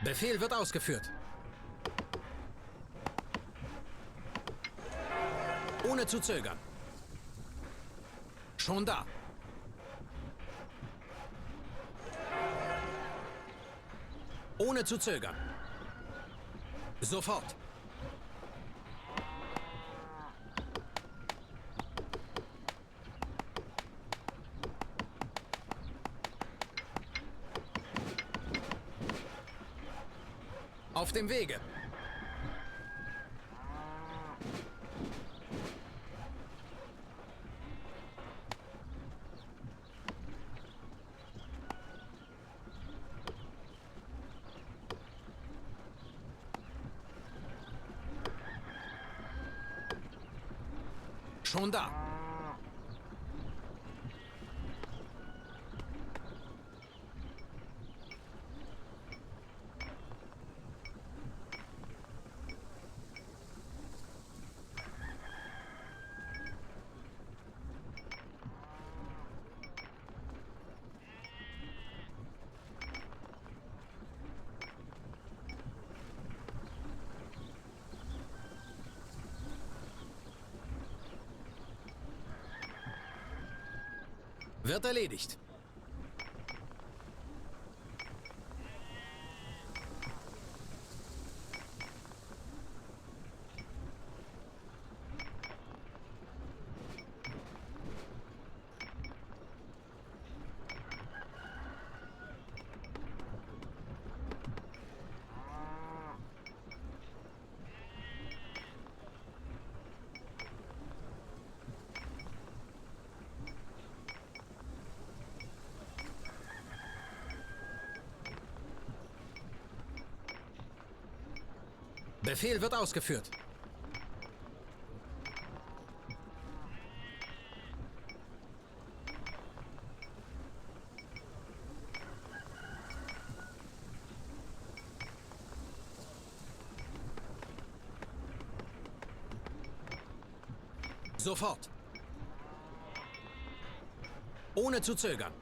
Befehl wird ausgeführt. Ohne zu zögern. Schon da. Ohne zu zögern. Sofort. Auf dem Wege. Schon da. Wird erledigt. Befehl wird ausgeführt. Sofort. Ohne zu zögern.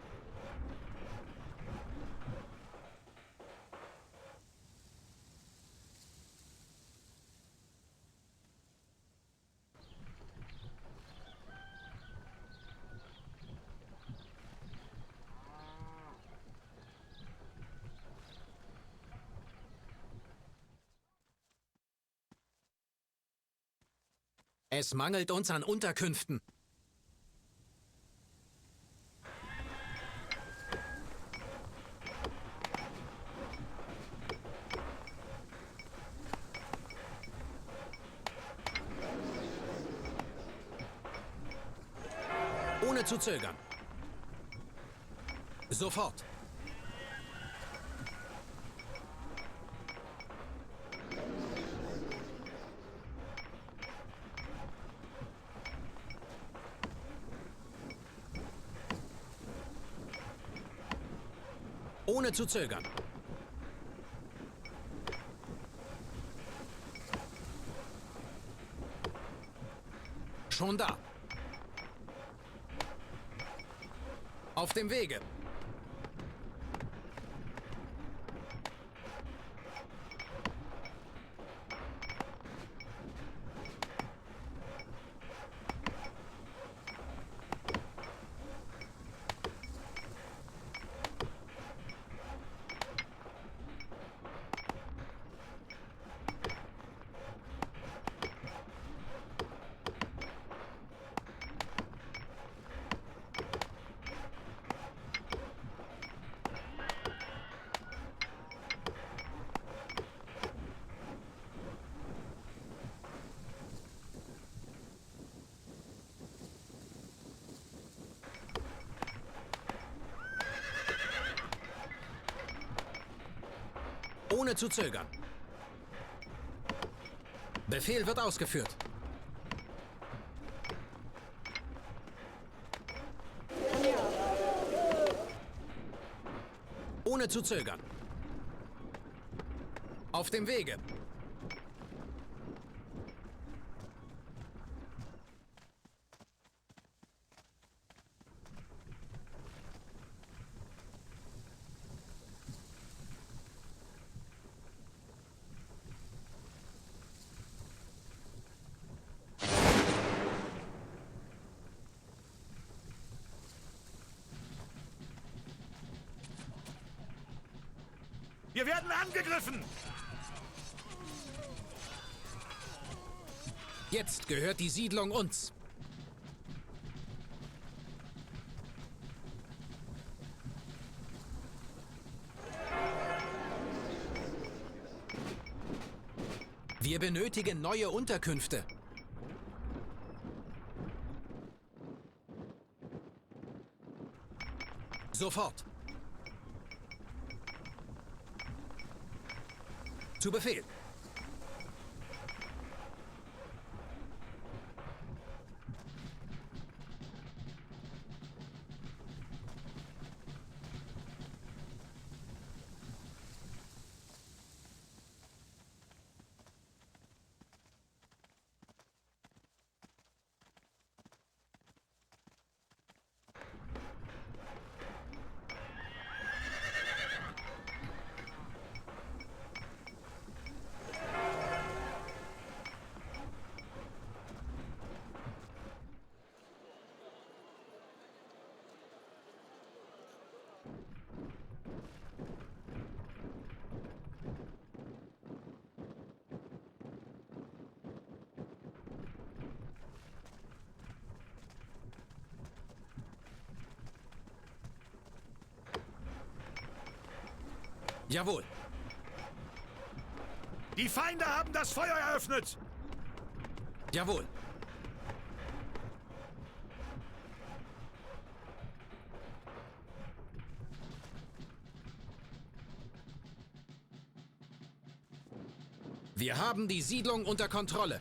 Es mangelt uns an Unterkünften. Ohne zu zögern. Sofort. Ohne zu zögern. Schon da. Auf dem Wege. Ohne zu zögern. Befehl wird ausgeführt. Ohne zu zögern. Auf dem Wege. Wir werden angegriffen! Jetzt gehört die Siedlung uns. Wir benötigen neue Unterkünfte. Sofort. Zu Befehl. Jawohl. Die Feinde haben das Feuer eröffnet! Jawohl. Wir haben die Siedlung unter Kontrolle.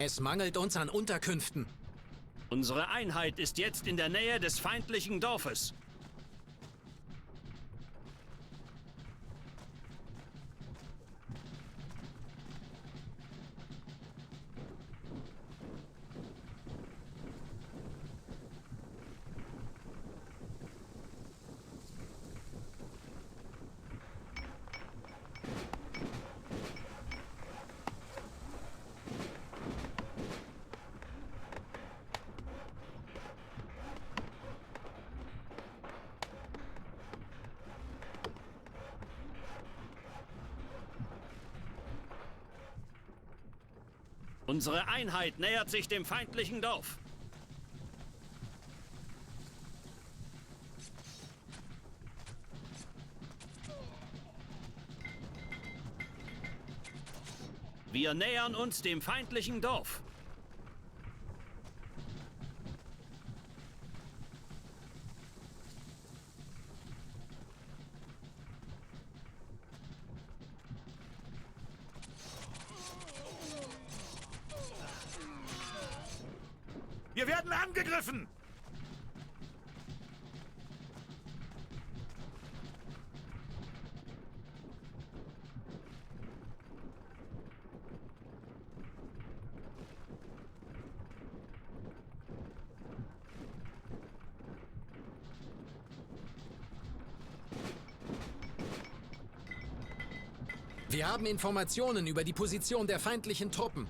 Es mangelt uns an Unterkünften. Unsere Einheit ist jetzt in der Nähe des feindlichen Dorfes. Unsere Einheit nähert sich dem feindlichen Dorf. Wir nähern uns dem feindlichen Dorf. Wir werden angegriffen! Wir haben Informationen über die Position der feindlichen Truppen.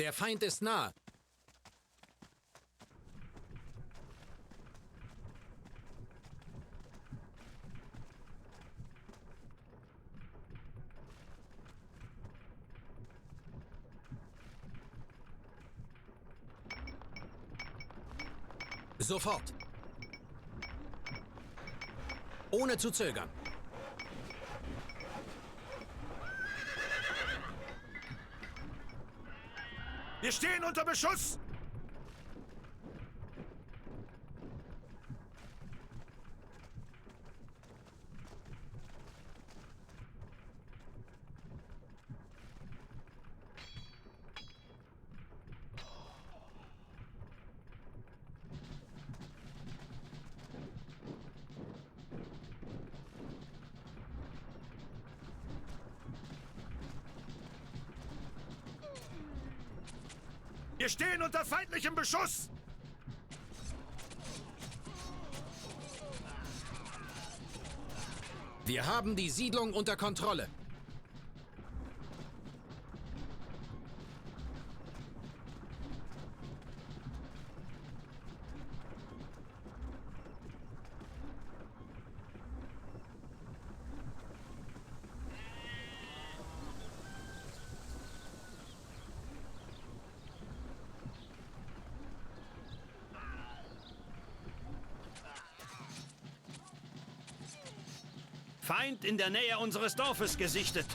Der Feind ist nah. Sofort. Ohne zu zögern. Wir stehen unter Beschuss! Wir stehen unter feindlichem Beschuss! Wir haben die Siedlung unter Kontrolle. Feind in der Nähe unseres Dorfes gesichtet.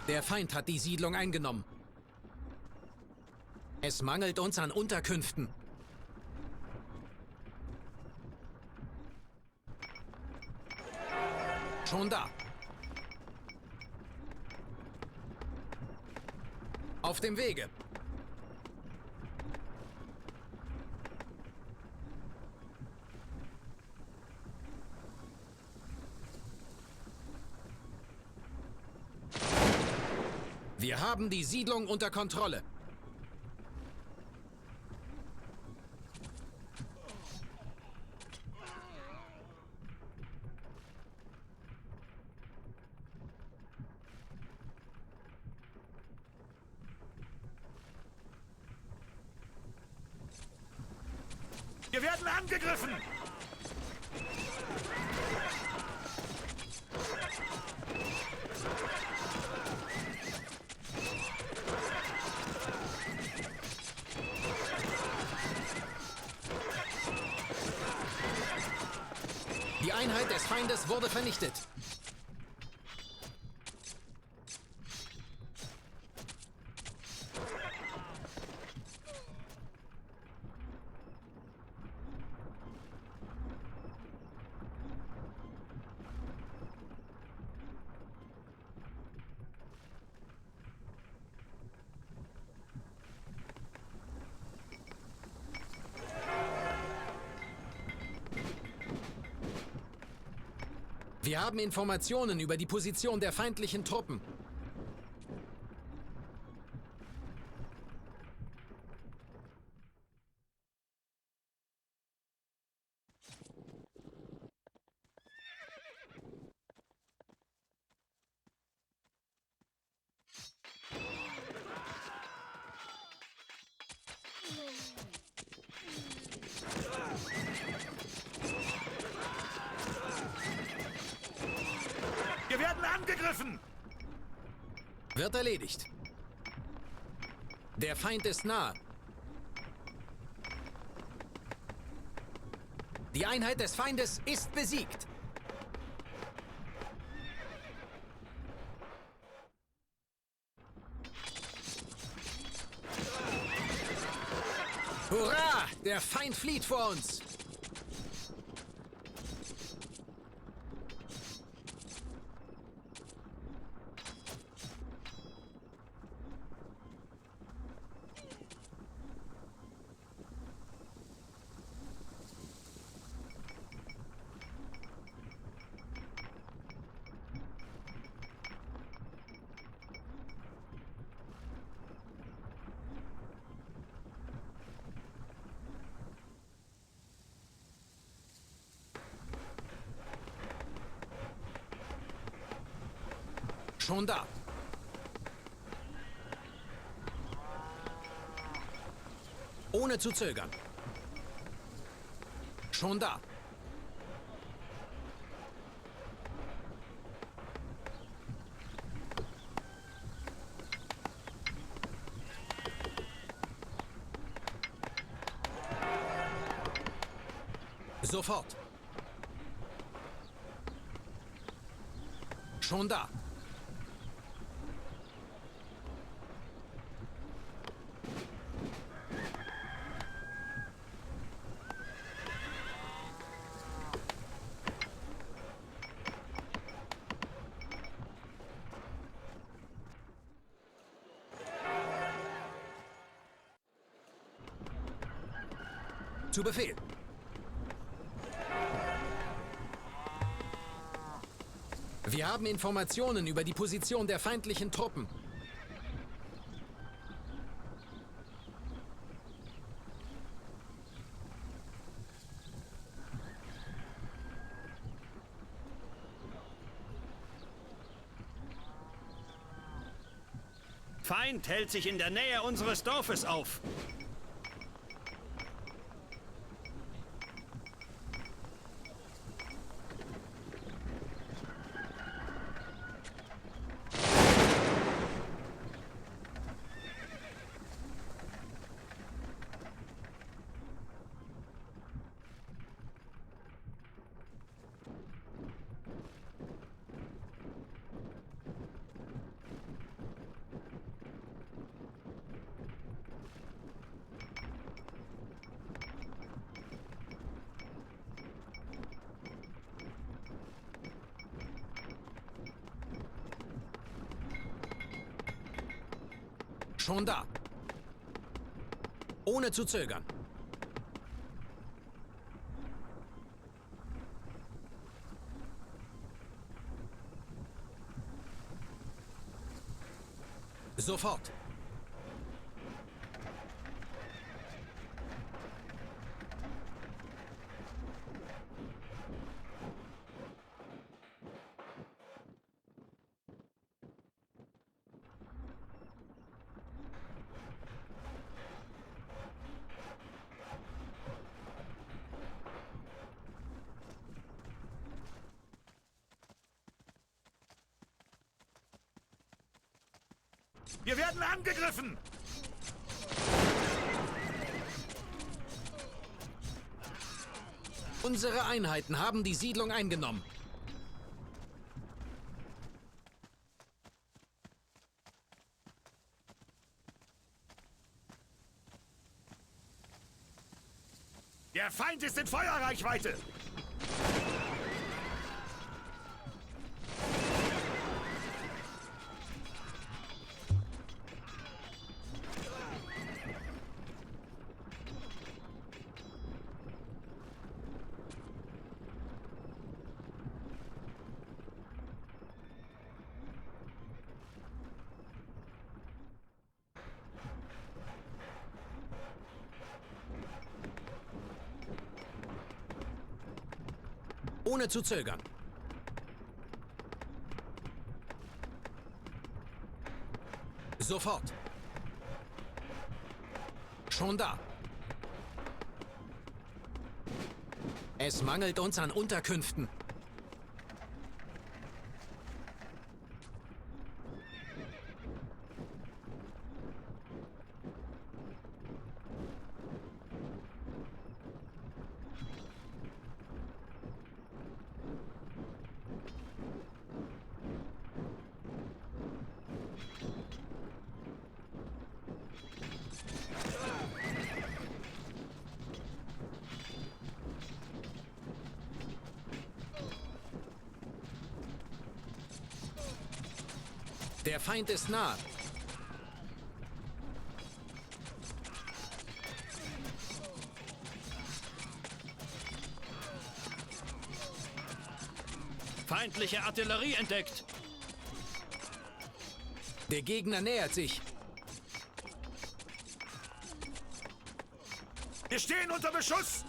Der Feind hat die Siedlung eingenommen. Es mangelt uns an Unterkünften. Schon da. Auf dem Wege. Wir haben die Siedlung unter Kontrolle. Wir werden angegriffen! Die Einheit des Feindes wurde vernichtet. Wir haben Informationen über die Position der feindlichen Truppen. Wir werden angegriffen! Wird erledigt. Der Feind ist nahe. Die Einheit des Feindes ist besiegt. Hurra! Der Feind flieht vor uns. Schon da. Ohne zu zögern. Schon da. Sofort. Schon da. Zu Befehl. Wir haben Informationen über die Position der feindlichen Truppen. Feind hält sich in der Nähe unseres Dorfes auf. Schon da. Ohne zu zögern. Sofort. Wir werden angegriffen! Unsere Einheiten haben die Siedlung eingenommen. Der Feind ist in Feuerreichweite! Ohne zu zögern. Sofort. Schon da. Es mangelt uns an Unterkünften. Der Feind ist nah. Feindliche Artillerie entdeckt. Der Gegner nähert sich. Wir stehen unter Beschuss!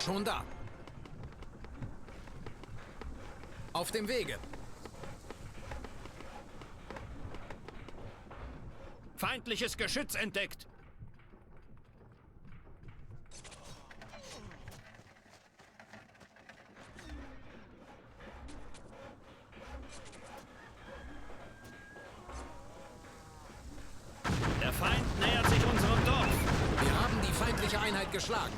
Schon da. Auf dem Wege. Feindliches Geschütz entdeckt. Der Feind nähert sich unserem Dorf. Wir haben die feindliche Einheit geschlagen.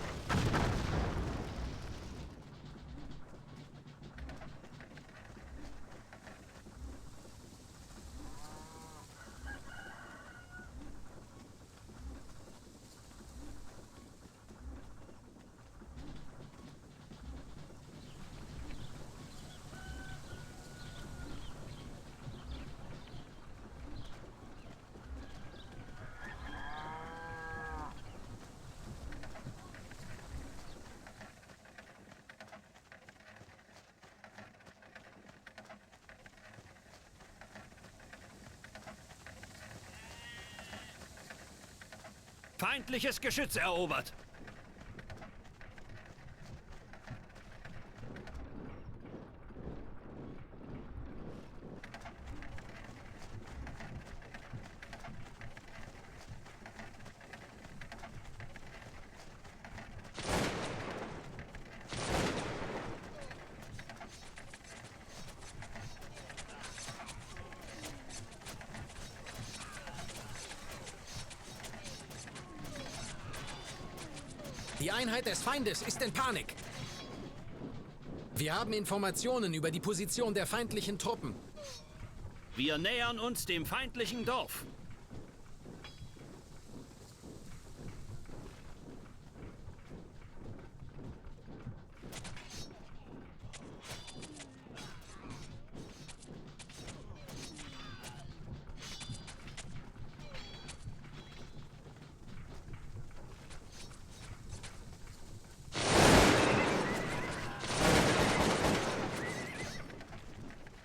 Feindliches Geschütz erobert. Die Einheit des Feindes ist in Panik. Wir haben Informationen über die Position der feindlichen Truppen. Wir nähern uns dem feindlichen Dorf.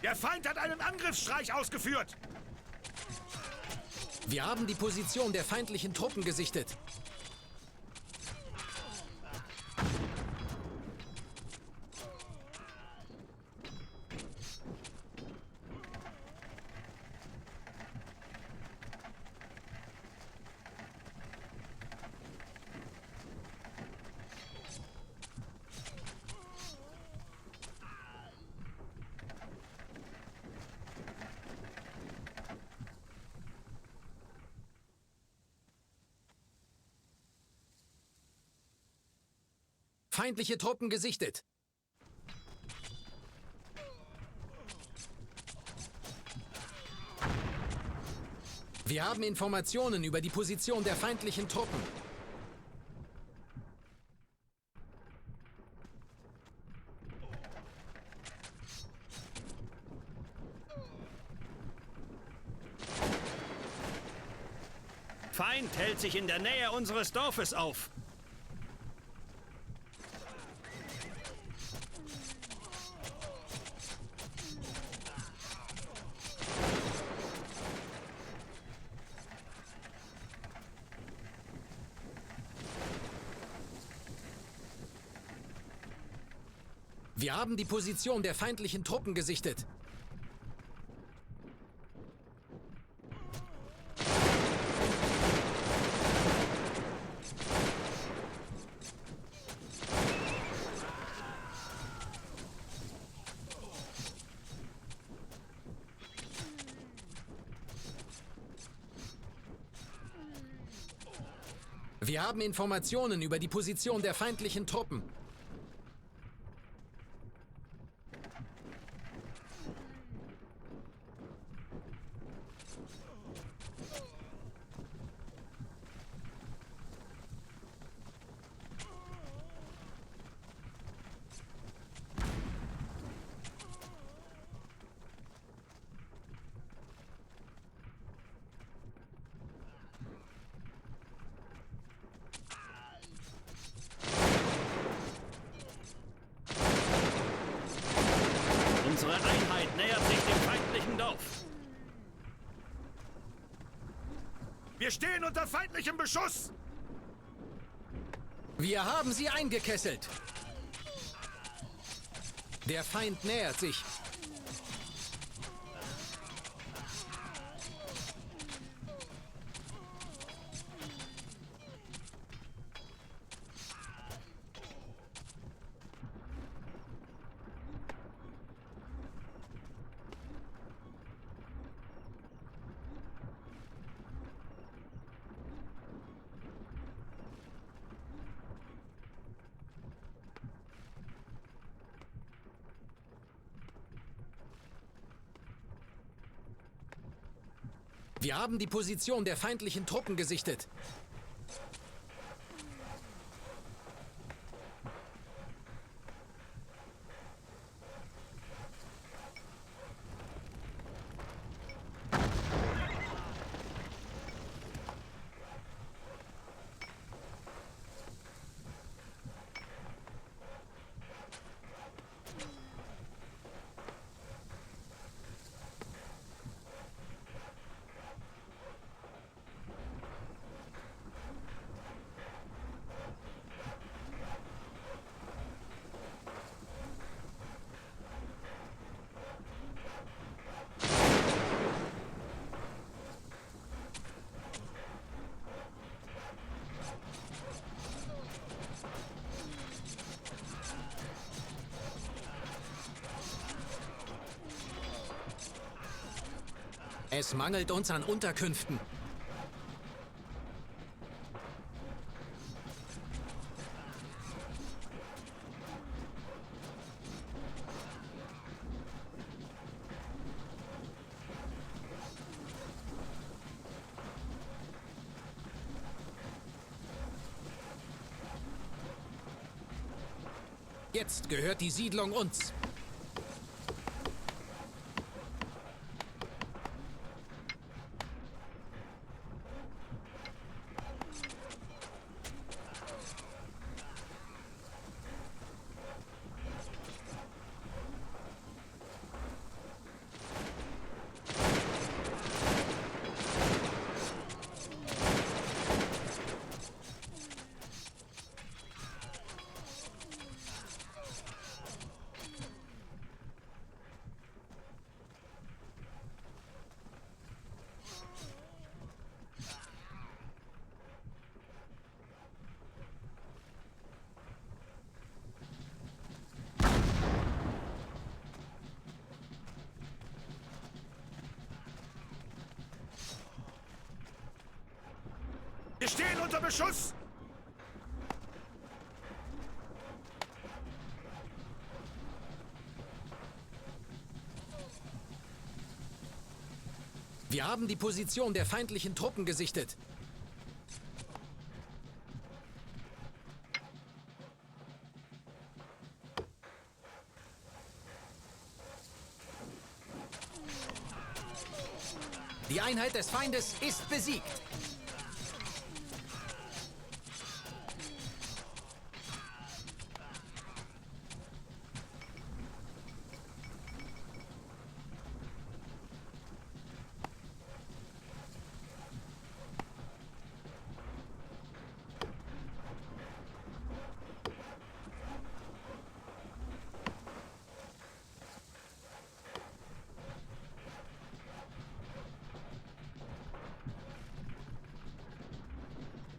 Der Feind hat einen Angriffsstreich ausgeführt. Wir haben die Position der feindlichen Truppen gesichtet. Feindliche Truppen gesichtet. Wir haben Informationen über die Position der feindlichen Truppen. Feind hält sich in der Nähe unseres Dorfes auf. Wir haben die Position der feindlichen Truppen gesichtet. Wir haben Informationen über die Position der feindlichen Truppen. Unsere Einheit nähert sich dem feindlichen Dorf. Wir stehen unter feindlichem Beschuss. Wir haben sie eingekesselt. Der Feind nähert sich. Wir haben die Position der feindlichen Truppen gesichtet. Es mangelt uns an Unterkünften. Jetzt gehört die Siedlung uns. Wir stehen unter Beschuss! Wir haben die Position der feindlichen Truppen gesichtet. Die Einheit des Feindes ist besiegt.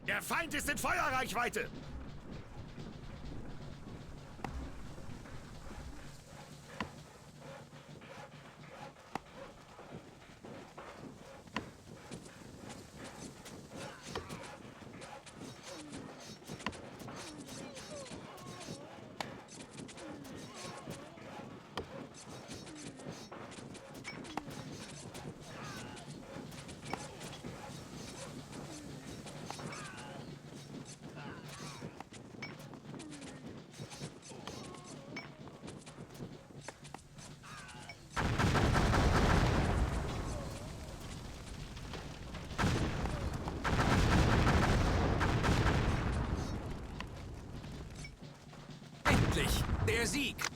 Der Feind ist in Feuerreichweite! Der Sieg!